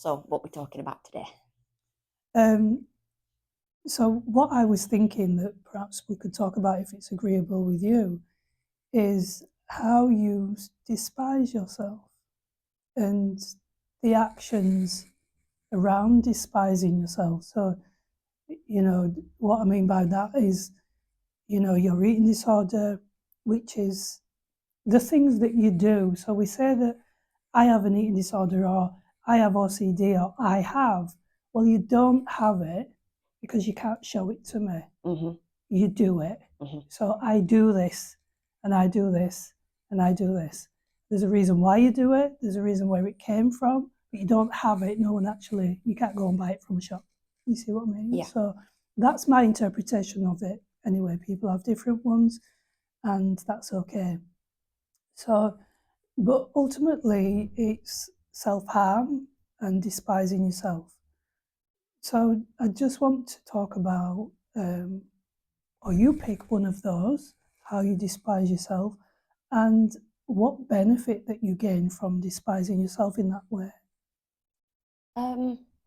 So what we're talking about today. So what I was thinking that perhaps we could talk about, if it's agreeable with you, is how you despise yourself and the actions around despising yourself. So, what I mean by that is, your eating disorder, which is the things that you do. So we say that I have an eating disorder, or I have OCD, or I have. Well, you don't have it because you can't show it to me. Mm-hmm. You do it. Mm-hmm. So I do this, and I do this, and I do this. There's a reason why you do it. There's a reason where it came from, but you don't have it. No one actually, you can't go and buy it from a shop. You see what I mean? Yeah. So that's my interpretation of it. Anyway, people have different ones, and that's okay. So, but ultimately, it's self-harm and despising yourself. So I just want to talk about, or you pick one of those, how you despise yourself, and what benefit that you gain from despising yourself in that way.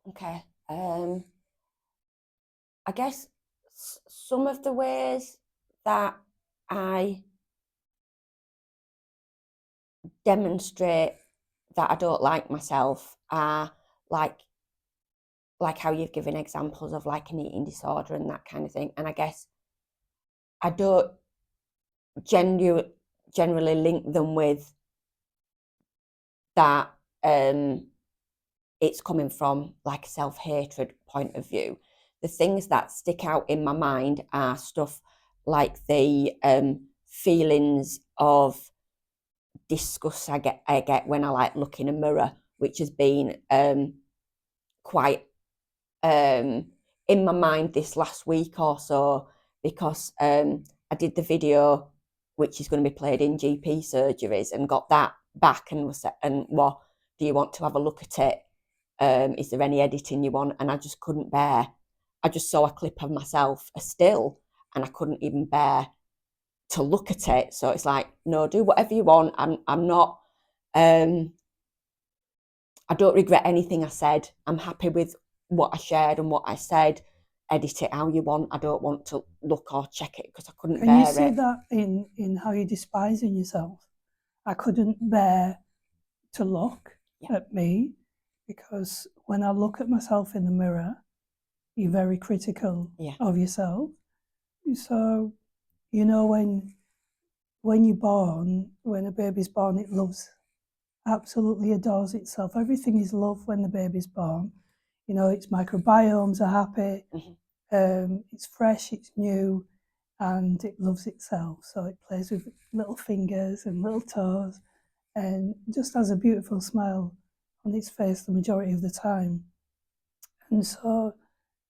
Okay. I guess some of the ways that I demonstrate that I don't like myself are like how you've given examples of like an eating disorder and that kind of thing. And I guess I don't generally link them with that it's coming from like a self-hatred point of view. The things that stick out in my mind are stuff like the feelings of disgust I get when I like look in a mirror, which has been quite in my mind this last week or so, because I did the video which is going to be played in GP surgeries and got that back and what do you want to have a look at it? Is there any editing you want? And I just couldn't bear. I just saw a clip of myself, a still, and I couldn't even bear to look at it. So it's like, no, do whatever you want. I'm not. I don't regret anything I said. I'm happy with what I shared and what I said. Edit it how you want. I don't want to look or check it because I couldn't bear it. Can you see that in how you're despising yourself? I couldn't bear to look at me, because when I look at myself in the mirror, you're very critical of yourself. So, when you're born, when a baby's born, it loves, absolutely adores itself. Everything is love when the baby's born. Its microbiomes are happy, it's fresh, it's new, and it loves itself. So it plays with little fingers and little toes, and just has a beautiful smile on its face the majority of the time. And so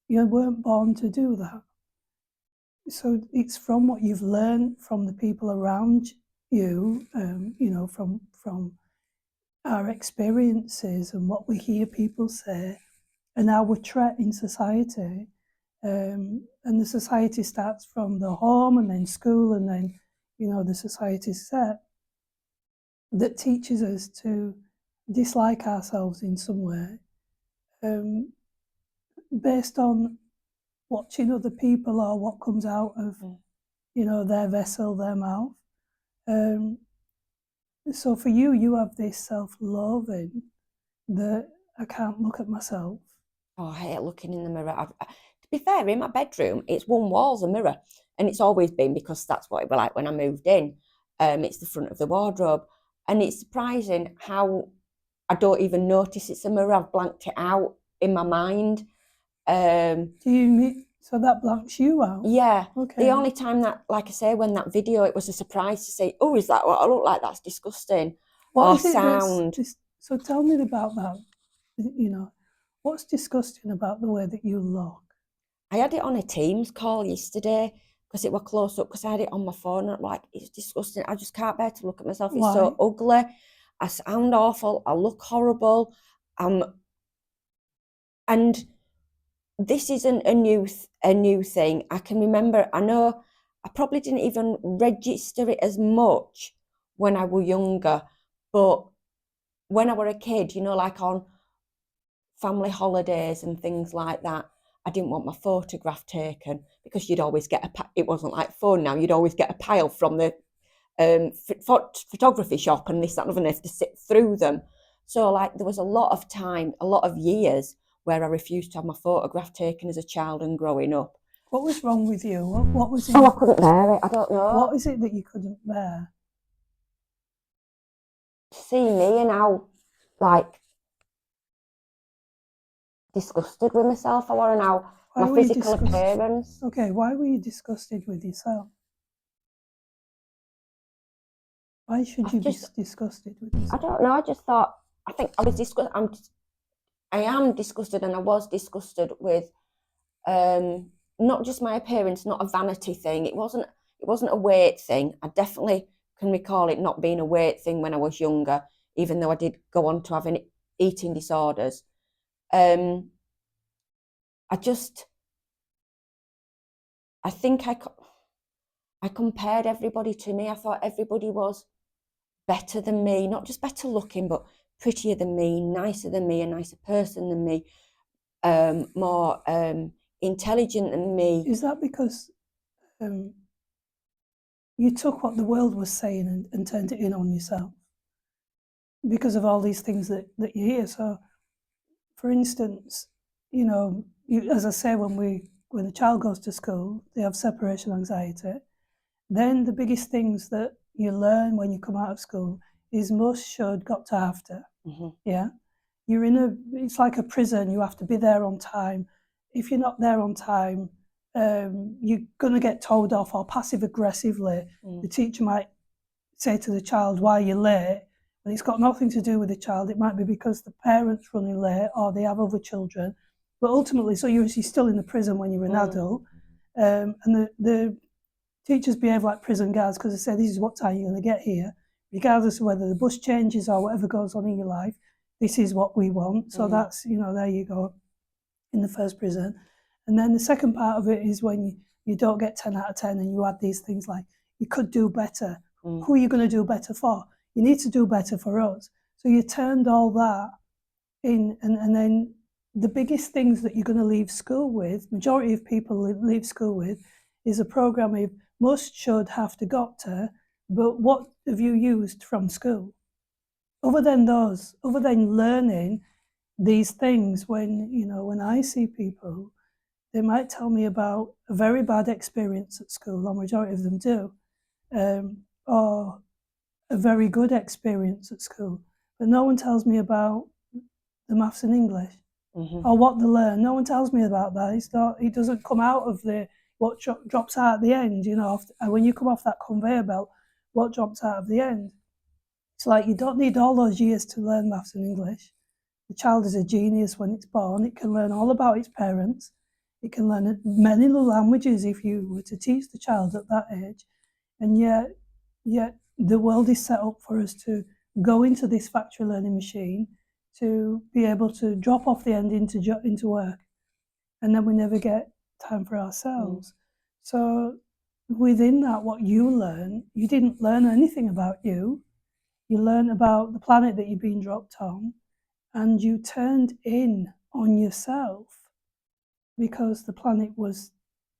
you weren't born to do that. So it's from what you've learned from the people around you, from our experiences and what we hear people say, and our trait in society. And the society starts from the home, and then school, and then, the society set that teaches us to dislike ourselves in some way, based on watching other people or what comes out of, their vessel, their mouth. So for you, you have this self-loathing that I can't look at myself. Oh, I hate looking in the mirror. To be fair, in my bedroom, it's one wall's a mirror, and it's always been, because that's what it was like when I moved in. It's the front of the wardrobe, and it's surprising how I don't even notice it's a mirror. I've blanked it out in my mind. Do you mean, so that blanks you out? Yeah. Okay. The only time that, like I say, when that video, it was a surprise to say, oh, is that what I look like? That's disgusting. What or is it sound. So tell me about that. What's disgusting about the way that you look? I had it on a Teams call yesterday because it was close up, because I had it on my phone, and I'm like, it's disgusting. I just can't bear to look at myself. It's so ugly. I sound awful. I look horrible. And this isn't a new thing. I can remember, I know I probably didn't even register it as much when I was younger, but when I was a kid, like on family holidays and things like that, I didn't want my photograph taken because you'd always get it wasn't like phone now, you'd always get a pile from the photography shop and this, that, and other, and have to sit through them. So like there was a lot of time, a lot of years where I refused to have my photograph taken as a child and growing up. What was wrong with you? What was it? Oh, I couldn't bear it. I don't know. What is it that you couldn't bear? See me and how like disgusted with myself I were and how my physical appearance. Okay, why were you disgusted with yourself? Why should you be disgusted with yourself? I don't know. I just thought. I think I was disgusted. I am disgusted, and I was disgusted with not just my appearance, not a vanity thing. It wasn't a weight thing. I definitely can recall it not being a weight thing when I was younger, even though I did go on to having eating disorders. I think I compared everybody to me. I thought everybody was better than me, not just better looking, but prettier than me, nicer than me, a nicer person than me, more intelligent than me. Is that because you took what the world was saying and turned it in on yourself? Because of all these things that you hear. So, for instance, you know, as I say, when the child goes to school, they have separation anxiety. Then the biggest things that you learn when you come out of school is must, should, got to, have to. Mm-hmm. Yeah, it's like a prison. You have to be there on time. If you're not there on time, you're going to get told off, or passive aggressively. The teacher might say to the child, "Why are you late?" And it's got nothing to do with the child. It might be because the parent's running late or they have other children. But ultimately, so you're still in the prison when you're an adult. And the teachers behave like prison guards because they say, this is what time you're going to get here. Regardless of whether the bus changes or whatever goes on in your life, this is what we want. So that's, there you go, in the first prison. And then the second part of it is when you don't get 10 out of 10 and you add these things like, you could do better. Who are you going to do better for? You need to do better for us. So you turned all that in, and then the biggest things that you're going to leave school with, majority of people leave school with, is a program of must, should, have to, got to, but what have you used from school? Other than learning these things, when I see people, they might tell me about a very bad experience at school, the majority of them do, or a very good experience at school, but no one tells me about the maths and English, or what they learn. No one tells me about that. It doesn't come out of what drops out at the end. When you come off that conveyor belt, what drops out of the end? It's like you don't need all those years to learn maths and English. The child is a genius when it's born. It can learn all about its parents. It can learn many languages if you were to teach the child at that age. And yet the world is set up for us to go into this factory learning machine to be able to drop off the end into work. And then we never get time for ourselves. So within that, what you learn, you didn't learn anything about you. You learn about the planet that you've been dropped on, and you turned in on yourself because the planet was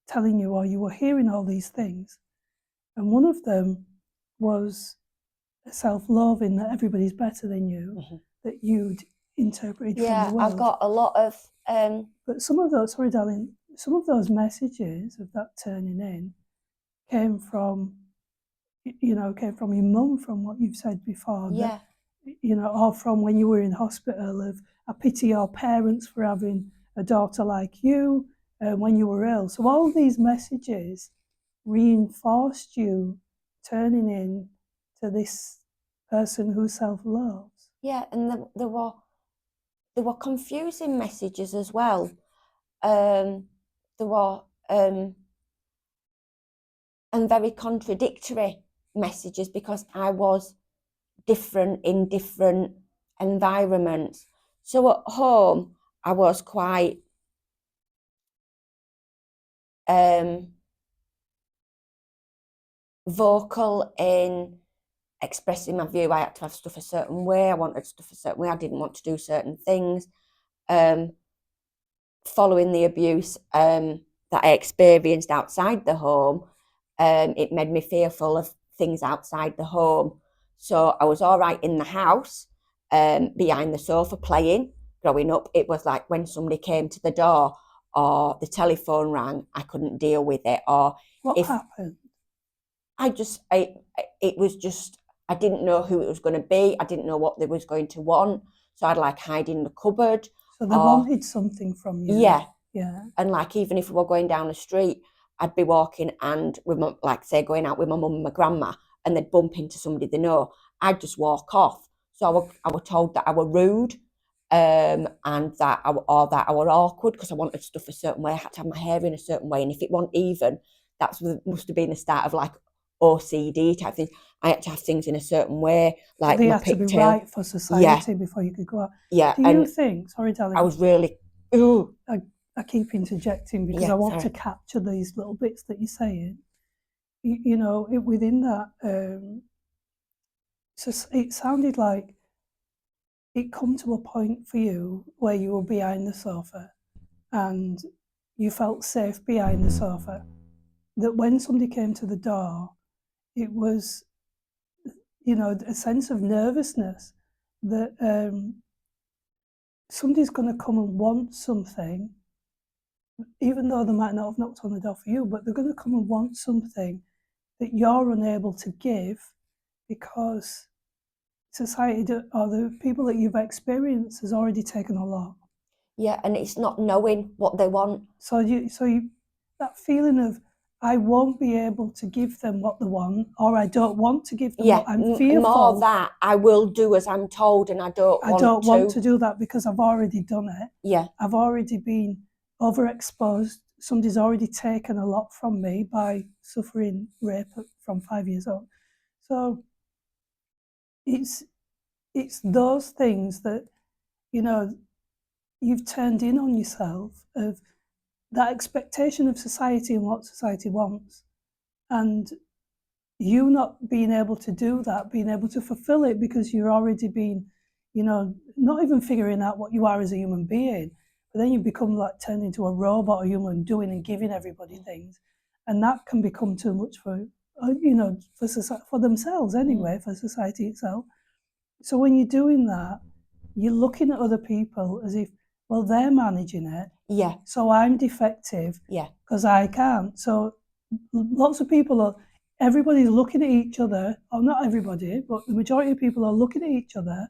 telling you, or you were hearing all these things. And one of them was self-love, in that everybody's better than you, that you'd interpreted from the world. Yeah, I've got a lot of... But some of those, sorry darling, some of those messages of that turning in came from your mum, from what you've said before. Yeah. Or from when you were in hospital, of I pity your parents for having a daughter like you when you were ill. So all these messages reinforced you turning in to this person who self-loves. Yeah, and there were confusing messages as well. There were and very contradictory messages because I was different in different environments. So at home, I was quite vocal in expressing my view. I had to have stuff a certain way. I wanted stuff a certain way. I didn't want to do certain things. following the abuse that I experienced outside the home, it made me fearful of things outside the home. So I was all right in the house, behind the sofa playing. Growing up, it was like when somebody came to the door or the telephone rang, I couldn't deal with it. Or What happened? It was just, I didn't know who it was going to be. I didn't know what they was going to want. So I'd like hide in the cupboard. So they wanted something from you. Yeah. Yeah. And like, even if we were going down the street, I'd be walking and with my, like, say, going out with my mum and my grandma, and they'd bump into somebody they know, I'd just walk off. So I were told that I were rude, and that I were awkward because I wanted stuff a certain way. I had to have my hair in a certain way, and if it wasn't even, that must have been the start of like OCD type thing. I had to have things in a certain way, like so they my had to be pigtail. right for society before you could go out. Yeah. Do you think? Sorry, darling. I was really. Ooh. I keep interjecting because I want to capture these little bits that you're saying. You know, within that, so it sounded like it come to a point for you where you were behind the sofa and you felt safe behind the sofa. That when somebody came to the door, it was, you know, a sense of nervousness that somebody's going to come and want something, even though they might not have knocked on the door for you, but they're going to come and want something that you're unable to give because society or the people that you've experienced has already taken a lot. Yeah, and it's not knowing what they want. So that feeling of I won't be able to give them what they want, or I don't want to give them what I'm fearful. More that I will do as I'm told, and I don't want to do that because I've already done it. Yeah. I've already been overexposed. Somebody's already taken a lot from me by suffering rape from 5 years old. So it's those things that, you know, you've turned in on yourself, of that expectation of society and what society wants, and you not being able to do that, being able to fulfill it because you're already been, you know, not even figuring out what you are as a human being, but then you become like turned into a robot or human, doing and giving everybody things, and that can become too much for, you know, for themselves anyway, for society itself. So when you're doing that, you're looking at other people as if, well, they're managing it. Yeah. So I'm defective. Yeah. Because I can't. So lots of people everybody's looking at each other, or not everybody, but the majority of people are looking at each other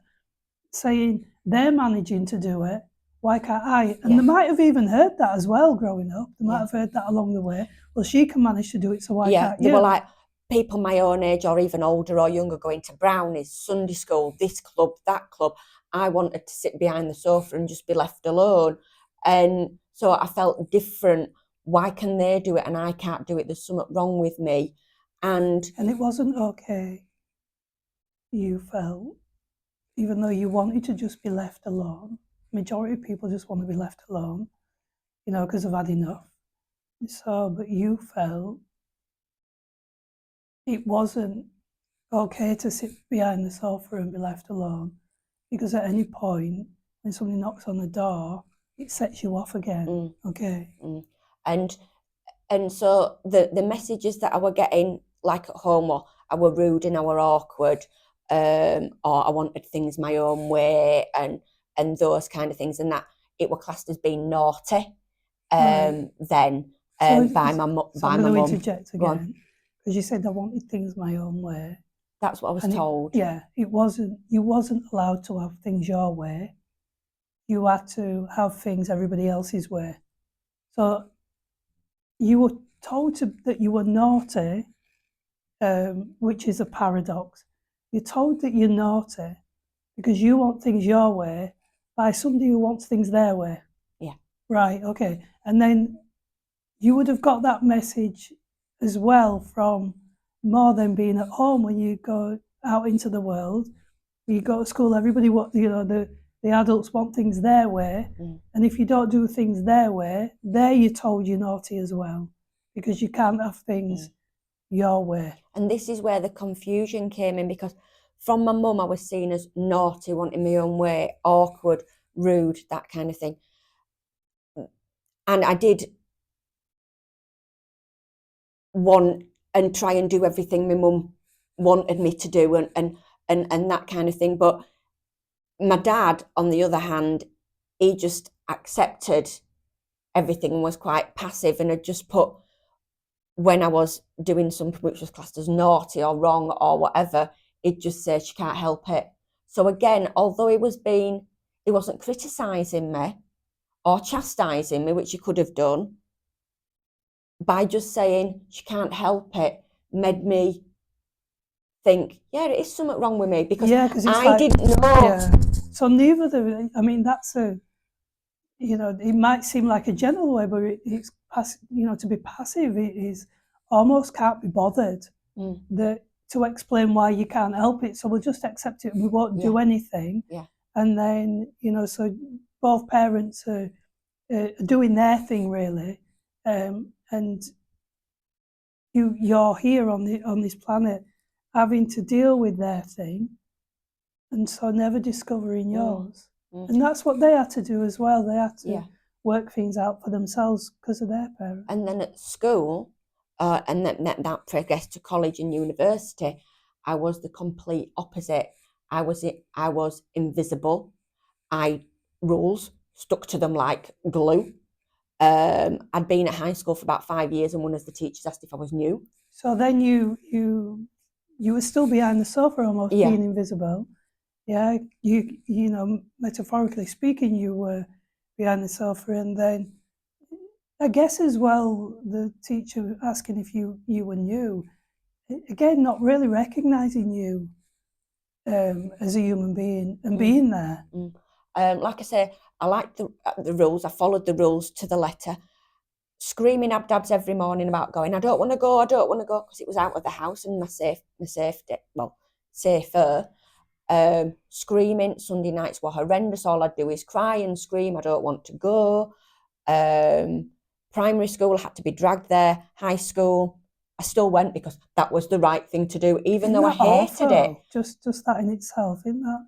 saying they're managing to do it. Why can't I? And they might have even heard that as well growing up. They might have heard that along the way. Well, she can manage to do it, so why can't you? They were like people my own age or even older or younger going to brownies, Sunday school, this club, that club. I wanted to sit behind the sofa and just be left alone. And so I felt different. Why can they do it and I can't do it? There's something wrong with me. And it wasn't okay, you felt, even though you wanted to just be left alone. Majority of people just want to be left alone, you know, because they've had enough. So, but you felt it wasn't okay to sit behind the sofa and be left alone, because at any point when somebody knocks on the door, it sets you off again. Okay. And so the messages that I were getting, like at home, or I were rude and I were awkward, or I wanted things my own way, and those kind of things, and that it were classed as being naughty. Then by my mum. I'm going to interject again, because you said I wanted things my own way. That's what I was told. You wasn't allowed to have things your way. You had to have things everybody else's way. So you were told that you were naughty, which is a paradox. You're told that you're naughty because you want things your way by somebody who wants things their way. Yeah. Right, okay. And then you would have got that message as well from more than being at home. When you go out into the world, you go to school, everybody, you know, the adults want things their way. And if you don't do things their way, you're told you're naughty as well, because you can't have things your way. And this is where the confusion came in, because from my mum I was seen as naughty, wanting my own way, awkward, rude, that kind of thing. And I did want and try and do everything my mum wanted me to do and that kind of thing. But my dad, on the other hand, he just accepted everything and was quite passive, and had just put, when I was doing something which was classed as naughty or wrong or whatever, he'd just say she can't help it. So again, although he wasn't criticising me or chastising me, which he could have done, by just saying she can't help it made me think, yeah, it is something wrong with me, because I didn't know. Yeah. So neither the, I mean, that's it might seem like a general way, but it's to be passive, it is almost can't be bothered to explain why you can't help it. So we'll just accept it and we won't do anything. Yeah. And then, so both parents are doing their thing really. And you're here on this planet having to deal with their thing, and so never discovering yours. And that's what they had to do as well. They had to work things out for themselves because of their parents. And then at school, and that progressed to college and university, I was the complete opposite. I was invisible. Rules stuck to them like glue. I'd been at high school for about 5 years, and one of the teachers asked if I was new. So then you were still behind the sofa, almost being invisible. Yeah, you metaphorically speaking, you were behind the sofa, and then I guess as well the teacher asking if you were new, again not really recognising you as a human being and being there. Like I say, I liked the rules. I followed the rules to the letter, screaming abdabs every morning about going, I don't want to go, because it was out of the house and my safety, safer. Screaming. Sunday nights were horrendous. All I'd do is cry and scream, I don't want to go. Primary school, I had to be dragged there. High school, I still went because that was the right thing to do, even though I hated it. Just that in itself, isn't that,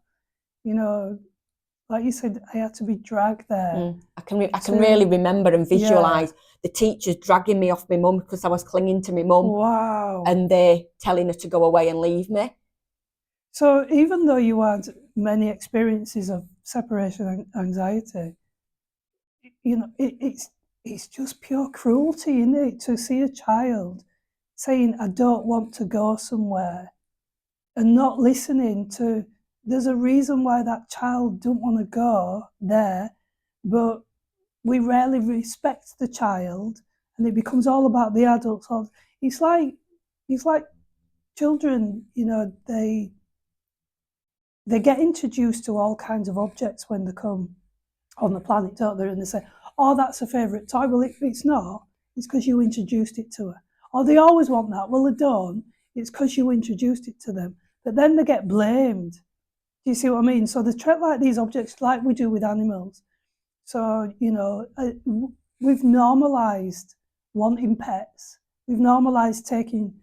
like you said, I had to be dragged there. I can really remember and visualise the teachers dragging me off my mum because I was clinging to my mum. Wow. And they telling her to go away and leave me. So even though you had many experiences of separation anxiety, it's just pure cruelty, isn't it, to see a child saying, I don't want to go somewhere, and not listening to, there's a reason why that child don't want to go there, but we rarely respect the child, and it becomes all about the adults. It's like children, they get introduced to all kinds of objects when they come on the planet, don't they? And they say, oh, that's a favourite toy. Well, it's not. It's because you introduced it to her. Or they always want that. Well, they don't. It's because you introduced it to them. But then they get blamed. Do you see what I mean? So they treat like these objects like we do with animals. So, we've normalised wanting pets. We've normalised taking...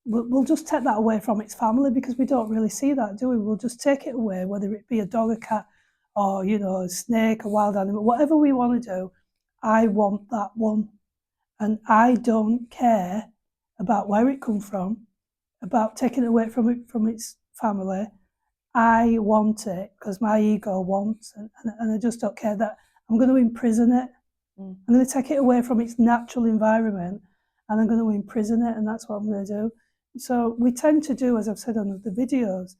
We'll just take that away from its family because we don't really see that, do we? We'll just take it away, whether it be a dog, a cat, or, a snake, a wild animal, whatever we want to do. I want that one. And I don't care about where it comes from, about taking it away from its family. I want it because my ego wants, and I just don't care that I'm going to imprison it. I'm going to take it away from its natural environment, and I'm going to imprison it, and that's what I'm going to do. So we tend to do, as I've said on the videos,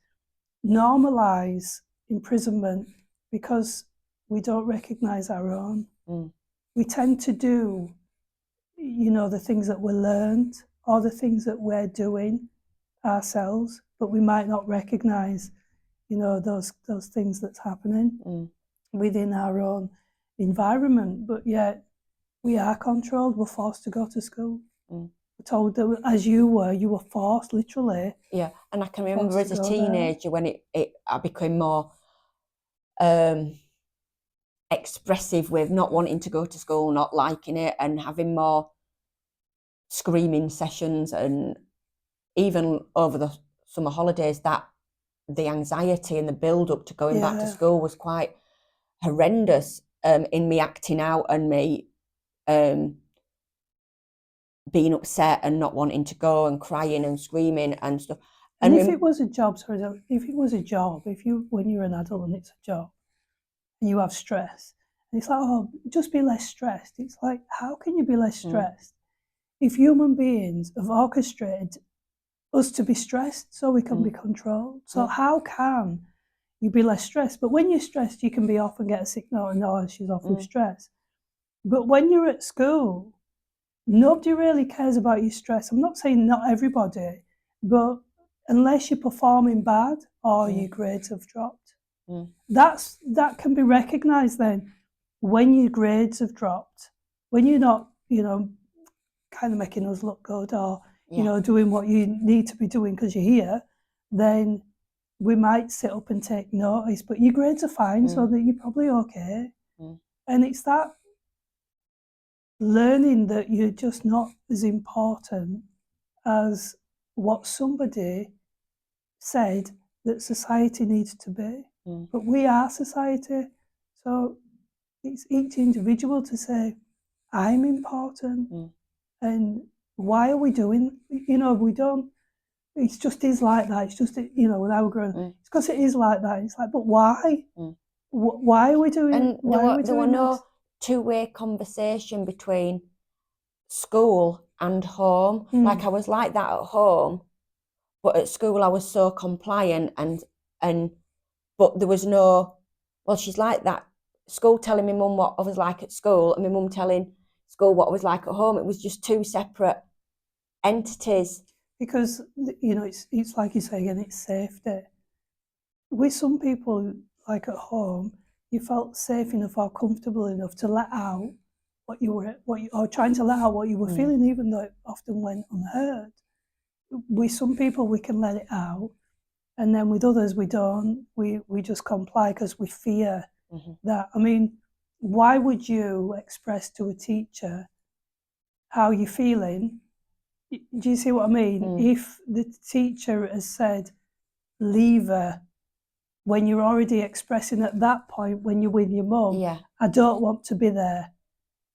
normalise imprisonment because we don't recognise our own. We tend to do, the things that we learned or the things that we're doing ourselves, but we might not recognise, those things that's happening within our own environment. But yet we are controlled. We're forced to go to school. We're told that as you were forced, literally. Yeah, and I can remember as a teenager when I became more expressive with not wanting to go to school, not liking it, and having more screaming sessions, and even over the summer holidays, that the anxiety and the build up to going back to school was quite horrendous in me acting out and me being upset and not wanting to go and crying and screaming and stuff. And if it was a job, when you're an adult and it's a job and you have stress, and it's like, oh, just be less stressed. It's like, how can you be less stressed if human beings have orchestrated us to be stressed so we can be controlled? So how can you be less stressed? But when you're stressed, you can be off and get a sick note and oh, she's off with stress. But when you're at school, nobody really cares about your stress. I'm not saying not everybody, but unless you're performing bad or your grades have dropped, that can be recognised then when your grades have dropped, when you're not, kind of making us look good or, doing what you need to be doing because you're here, then we might sit up and take notice, but your grades are fine, so that you're probably okay. And it's that learning that you're just not as important as what somebody said that society needs to be. But we are society, so it's each individual to say, I'm important. And why are we doing, we don't, it just is like that. It's just, when I was growing up, it's because it is like that. It's like, but why? Why are we doing it? And there were no two-way conversation between school and home. Like I was like that at home, but at school I was so compliant and but there was no, well, she's like that. School telling my mum what I was like at school and my mum telling school what I was like at home. It was just two separate entities. Because, it's like you say again, it's safety. With some people, like at home, you felt safe enough or comfortable enough to let out or trying to let out what you were feeling, even though it often went unheard. With some people, we can let it out, and then with others, we don't. We just comply because we fear that. I mean, why would you express to a teacher how you're feeling? Do you see what I mean? If the teacher has said, leave her, when you're already expressing at that point, when you're with your mum, I don't want to be there.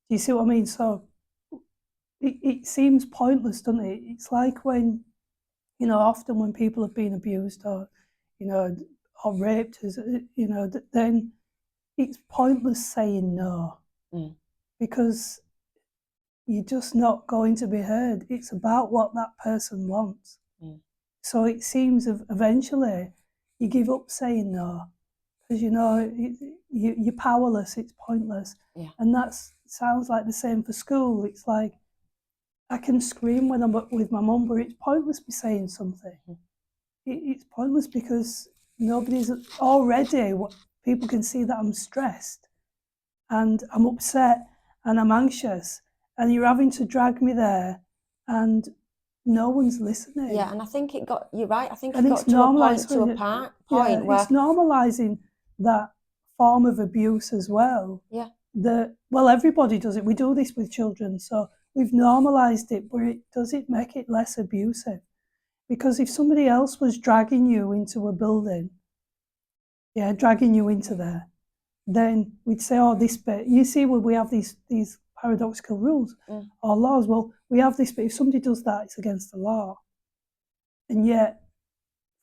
Do you see what I mean? So it seems pointless, doesn't it? It's like when, often when people have been abused or, or raped, then it's pointless saying no because you're just not going to be heard. It's about what that person wants. So it seems eventually you give up saying no because you're powerless. It's pointless, and that sounds like the same for school. It's like I can scream when I'm with my mum, but it's pointless me saying something. It's pointless because nobody's already. People can see that I'm stressed, and I'm upset, and I'm anxious, and you're having to drag me there, and no one's listening. Yeah, and I think you're right, I think it got to a point where it's normalising that form of abuse as well. Yeah. Well, everybody does it. We do this with children, so we've normalised it, but does it make it less abusive? Because if somebody else was dragging you into a building, dragging you into there, then we'd say, oh, this bit, you see, when we have these paradoxical rules or laws, well, we have this bit, if somebody does that, it's against the law. And yet,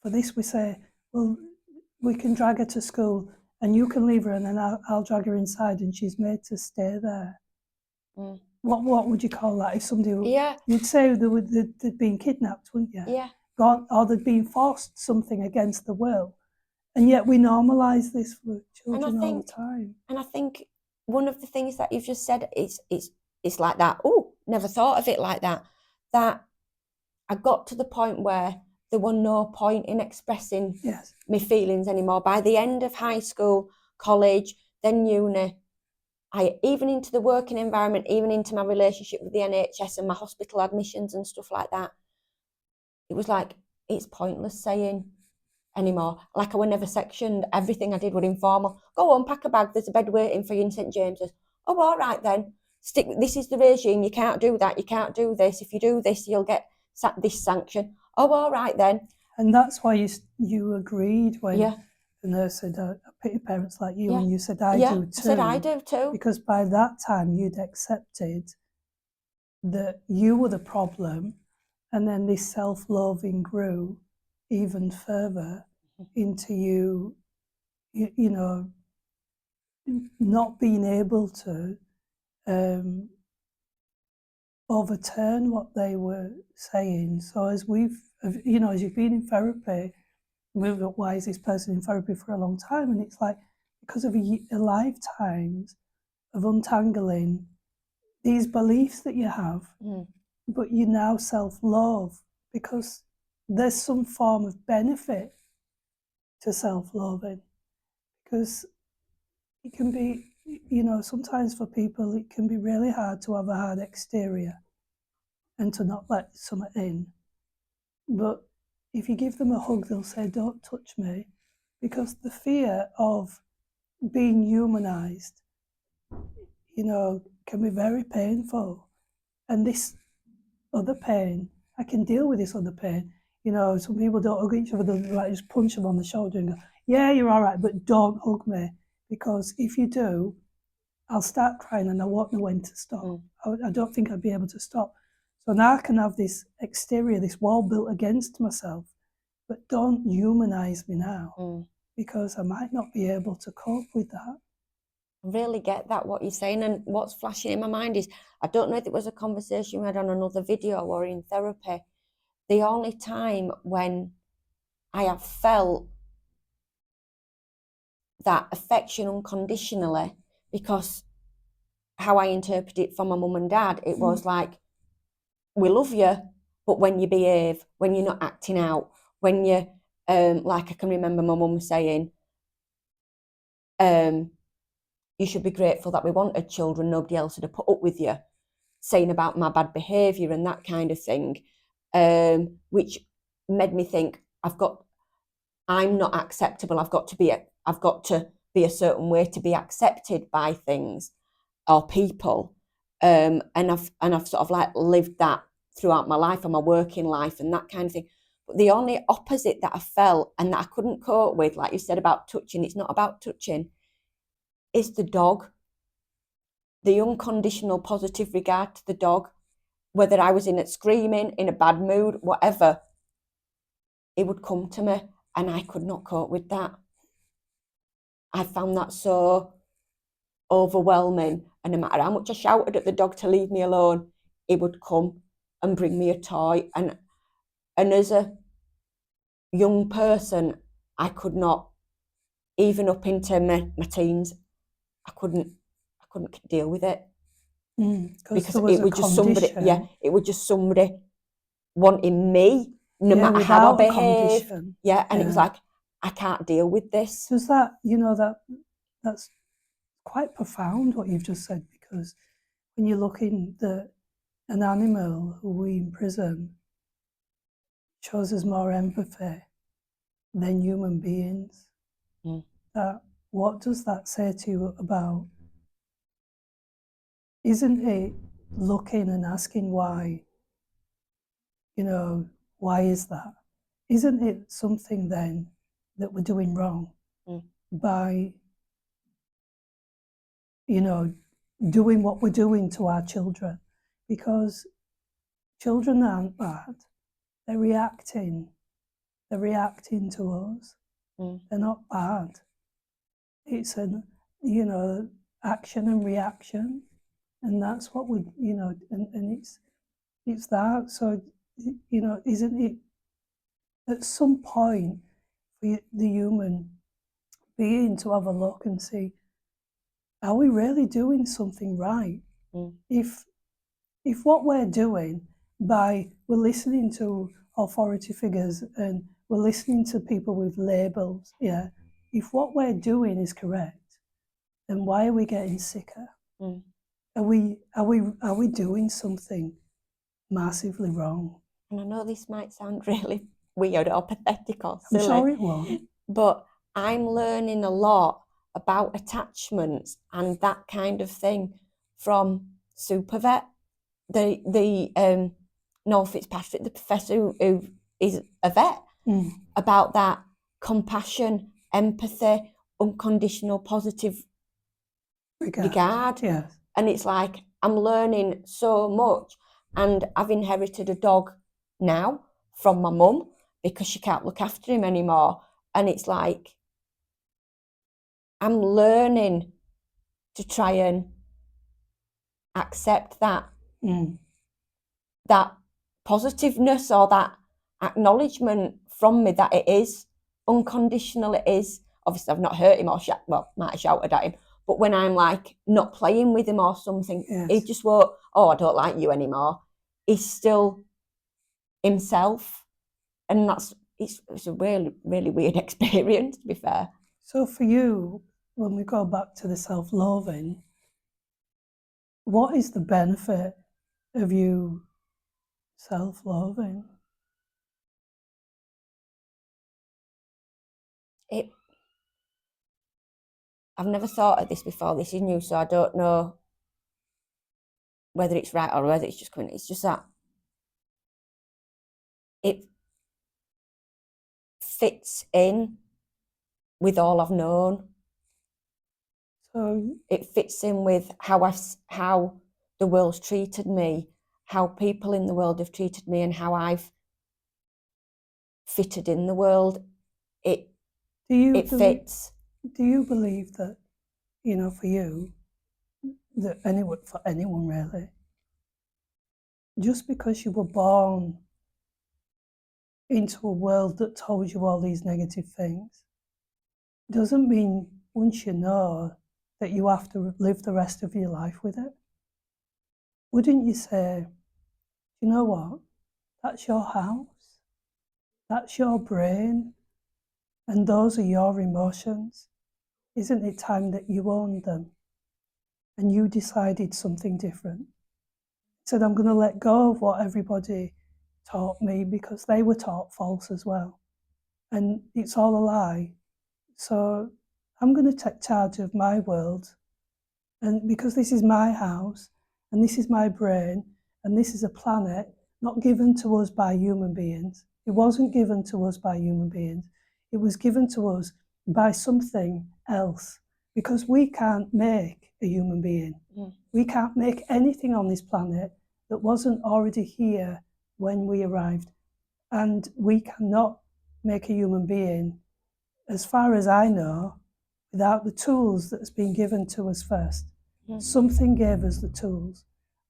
for this, we say, well, we can drag her to school and you can leave her and then I'll drag her inside and she's made to stay there. What would you call that? If somebody, you'd say they'd been kidnapped, wouldn't you? Yeah. Or they'd been forced something against the will. And yet we normalise this for children all the time. And I think one of the things that you've just said is like that. Oh, never thought of it like that. That I got to the point where there was no point in expressing my feelings anymore. By the end of high school, college, then uni, even into the working environment, even into my relationship with the NHS and my hospital admissions and stuff like that, it was like, it's pointless saying anymore. Like I was never sectioned. Everything I did was informal. Go on, pack a bag. There's a bed waiting for you in St James's. Oh, all right then. This is the regime. You can't do that. You can't do this. If you do this, you'll get this sanction. Oh, all right then. And that's why you agreed when the nurse said, I pity parents like you, Yeah. and you said, I Yeah, do too. I said I do too. Because by that time you'd accepted that you were the problem, and then this self-loathing grew even further into you know, not being able to overturn what they were saying. So as as you've been in therapy, why is this person in therapy for a long time? And it's like, because of a lifetimes of untangling these beliefs that you have, but you now self-loathe because there's some form of benefit to self-loathing, because it can be, sometimes for people it can be really hard to have a hard exterior and to not let something in. But if you give them a hug, they'll say, don't touch me, because the fear of being humanized, can be very painful. And this other pain, I can deal with this other pain. Some people don't hug each other, they'll like just punch them on the shoulder and go, yeah, you're all right, but don't hug me. Because if you do, I'll start crying and I won't know when to stop. I don't think I'd be able to stop. So now I can have this exterior, this wall built against myself, but don't humanize me now, because I might not be able to cope with that. I really get that, what you're saying. And what's flashing in my mind is, I don't know if it was a conversation we had on another video or in therapy, the only time when I have felt that affection unconditionally, because how I interpret it from my mum and dad, it was like, we love you, but when you behave, when you're not acting out, when you, like I can remember my mum saying, you should be grateful that we wanted children, nobody else would have put up with you, saying about my bad behaviour and that kind of thing, which made me think, I'm not acceptable, I've got to be a certain way to be accepted by things or people, and I've sort of like lived that throughout my life and my working life and that kind of thing. But the only opposite that I felt and that I couldn't cope with, like you said about touching, it's not about touching, is the dog. The unconditional positive regard to the dog, whether I was in it screaming, in a bad mood, whatever, it would come to me and I could not cope with that. I found that so overwhelming, and no matter how much I shouted at the dog to leave me alone, it would come and bring me a toy. And as a young person, I could not, even up into my teens, I couldn't deal with it. Because it was just somebody, it was just somebody wanting me, no matter how I behave. And it was like, I can't deal with this. Does that's quite profound what you've just said, because when you're looking at an animal who we imprison shows us more empathy than human beings. What does that say to you about, isn't it looking and asking why, why is that? Isn't it something then that we're doing wrong by, doing what we're doing to our children? Because children aren't bad. They're reacting to us. They're not bad. It's an, action and reaction. And that's what we, and it's that. So, isn't it at some point for the human being to have a look and see, are we really doing something right? If what we're doing we're listening to authority figures and we're listening to people with labels, if what we're doing is correct, then why are we getting sicker? Are we doing something massively wrong? And I know this might sound really weird or pathetic or silly. I'm sure it won't. But I'm learning a lot about attachments and that kind of thing from Supervet, the Noel Fitzpatrick, the professor who is a vet, about that compassion empathy, unconditional positive regard. Yes. And it's like I'm learning so much, and I've inherited a dog now from my mum because she can't look after him anymore. And it's like I'm learning to try and accept that that positiveness or that acknowledgement from me that it is unconditional. It is, obviously I've not hurt him or might have shouted at him, but when I'm like not playing with him or something, he just won't, oh, I don't like you anymore. He's still himself, and it's a really, really weird experience, to be fair. So for you, when we go back to the self-loathing, what is the benefit of you self-loathing? I've never thought of this before. This is new, so I don't know whether it's right or whether it's just coming. It's just that it fits in with all I've known. So it fits in with how the world's treated me, how people in the world have treated me, and how I've fitted in the world. It fits. Do you believe that, for you, that for anyone really, just because you were born into a world that told you all these negative things, doesn't mean once you know that you have to live the rest of your life with it? Wouldn't you say, you know what, that's your house, that's your brain, and those are your emotions? Isn't it time that you owned them and you decided something different? Said, I'm going to let go of what everybody taught me because they were taught false as well. And it's all a lie. So I'm going to take charge of my world. And because this is my house and this is my brain and this is a planet not given to us by human beings. It wasn't given to us by human beings. It was given to us by something else, because we can't make a human being. We can't make anything on this planet that wasn't already here when we arrived. And we cannot make a human being, as far as I know, without the tools that's been given to us first. Something gave us the tools.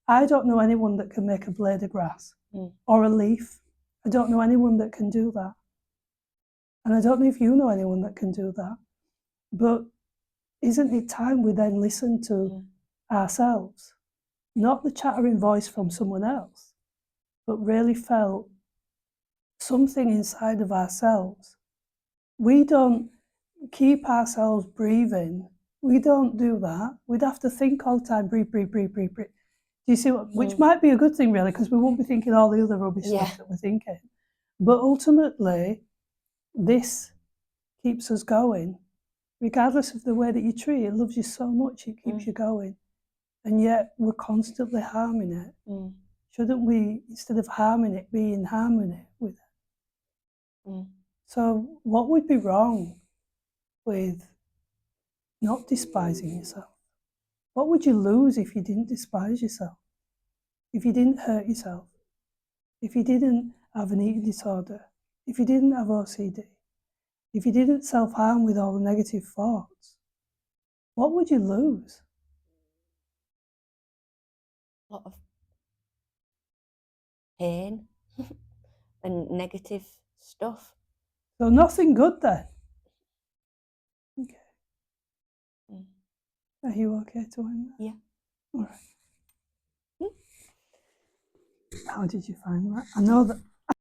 I don't know anyone that can make a blade of grass or a leaf. I don't know anyone that can do that. And I don't know if you know anyone that can do that. But isn't it time we then listen to ourselves? Not the chattering voice from someone else, but really felt something inside of ourselves. We don't keep ourselves breathing. We don't do that. We'd have to think all the time, breathe, breathe, breathe, breathe, breathe. Do you see what? Which might be a good thing, really, because we won't be thinking all the other rubbish stuff that we're thinking. But ultimately, this keeps us going. Regardless of the way that you treat it, it loves you so much, it keeps you going. And yet we're constantly harming it. Shouldn't we, instead of harming it, be in harmony with it? So what would be wrong with not despising yourself? What would you lose if you didn't despise yourself? If you didn't hurt yourself? If you didn't have an eating disorder? If you didn't have OCD? If you didn't self-harm with all the negative thoughts? What would you lose? A lot of pain and negative stuff. So nothing good then? Okay. Are you okay to end that? Yeah. All right. How did you find that? I know that